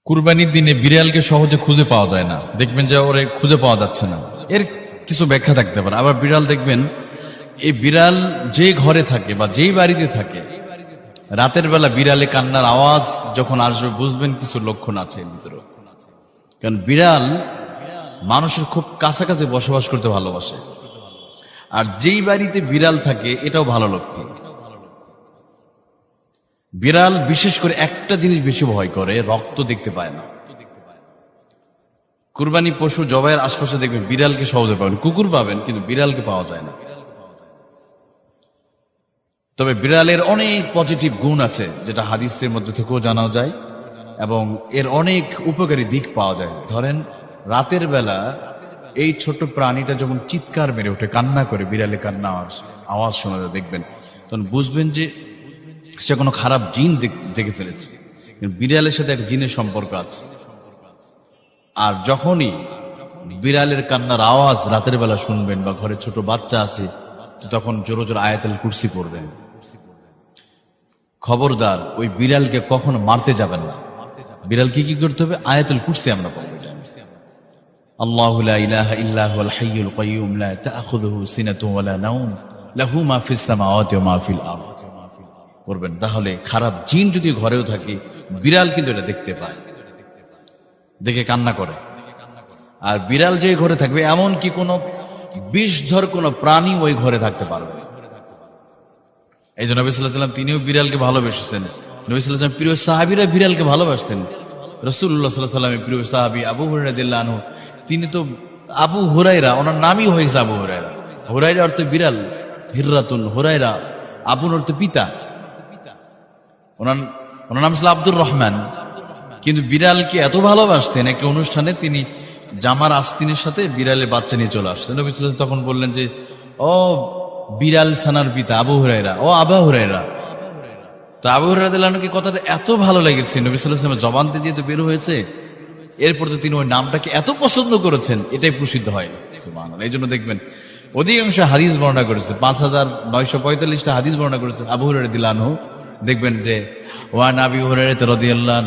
কুরবানির দিনে বিড়ালকে সহজে খুঁজে পাওয়া যায় না, দেখবেন যে ওরে খুঁজে পাওয়া যাচ্ছে না। এর কিছু ব্যাখ্যা থাকতে পারে। আবার বিড়াল দেখবেন, এই বিড়াল যে ঘরে থাকে বা যেই বাড়িতে থাকে, রাতের বেলা বিড়ালে কান্নার আওয়াজ যখন আসবে বুঝবেন কিছু লক্ষণ আছে এর ভিতরে। কারণ বিড়াল মানুষের খুব কাছাকাছি বসবাস করতে ভালোবাসে, আর যেই বাড়িতে বিড়াল থাকে এটাও ভালো লক্ষণ। বিড়াল বিশেষ করে একটা জিনিস বেশি ভয় করে, রক্ত দেখতে পায় না। কুরবানি পশু জবাইয়ের আশপাশে দেখবেন বিড়ালকে সহজে পাবেন, কুকুর পাবেন কিন্তু বিড়ালকে পাওয়া যায় না। তবে বিড়ালের অনেক পজিটিভ গুণ আছে যেটা হাদিসের মধ্যে থেকেও জানা যায়, এবং এর অনেক উপকারী দিক পাওয়া যায়। ধরেন রাতের বেলা এই ছোট প্রাণীটা যখন চিৎকার মেরে ওঠে, কান্না করে, বিড়ালে কান্না আওয়াজ শোনা যায়, দেখবেন তখন বুঝবেন যে সে কোনো খারাপ জিন দেখে ফেলেছে। বিড়ালের সাথে একটা জিনের সম্পর্ক আছে। আর যখনই বিড়ালের কান্নার আওয়াজ রাতের বেলা শুনবেন বা ঘরে ছোট বাচ্চা আছে, তখন জোরে জোরে আয়াতুল কুরসি পড়বেন। খবরদার ওই বিড়ালকে কখনো মারতে যাবেন না। বিড়ালকে কি করতে হবে? আয়াতুল কুরসি আমরা পড়ব। আল্লাহু লা ইলাহা ইল্লা হুয়াল হাইয়ুল কাইয়্যুম লা তা'খুযুহু সিনাতুন ওয়া লা নাওম লাহু মা ফিস সামাওয়াতি ওয়া মা ফিল আরদ পড়বেন। তাহলে খারাপ জিন যদি ঘরেও থাকে, বিড়াল কিন্তু এটা দেখতে পায়, দেখে কান্না করে। আর বিড়াল যে ঘরে থাকবে, এমন কি কোনো বিষধর কোনো প্রাণী ওই ঘরে থাকতে পারবে। এই জন্য নবী সাল্লাল্লাহু আলাইহি ওয়াসাল্লাম তিনিও বিড়ালকে ভালোবেসেছেন। নবী সাল্লাল্লাহু আলাইহি ওয়াসাল্লাম প্রিয় সাহাবীরা বিড়ালকে ভালোবাসতেন। রাসূলুল্লাহ সাল্লাল্লাহু আলাইহি ওয়াসাল্লামের প্রিয় সাহাবী আবু হুরায়রা রাদিয়াল্লাহু আনহু, তিনি তো আবু হুরায়রা, ওনার নামই হয়েছে আবু হুরায়রা। হুরায়রা অর্থ বিড়াল, হিররাতুন, হুরায়রা আবুর অর্থ পিতা। ওনার নাম ছিল আব্দুর রহমান। কিন্তু বিড়ালকে এত ভালোবাসতেন, একটা অনুষ্ঠানে তিনি জামার আস্তিনের সাথে বিড়ালের বাচ্চা নিয়ে চলে আসতেন। নবী সাল্লাল্লাহু আলাইহি ওয়াসাল্লাম তখন বললেন যে, ও বিড়াল ছানার পিতা আবু হুরায়রা, ও আবা হুরায়রা। তো আবু হুরায়রা রাদিয়াল্লাহু আনহু কথাটা এত ভালো লেগেছে, নবী সাল্লাল্লাহু আলাইহি ওয়াসাল্লামের জবান দিয়ে যেহেতু বের হয়েছে, এরপর তো তিনি ওই নামটাকে এত পছন্দ করেছেন, এটাই প্রসিদ্ধ হয়। সুবহানাল্লাহ। এই জন্য দেখবেন অধিকাংশ হাদিস বর্ণনা করেছে, 5945টা হাদিস বর্ণনা করেছে আবু হুরায়রা রাদিয়াল্লাহু আনহু। দেখবেন যে ওয়ান আবি হুরায়রা রাদিয়াল্লাহু আনহু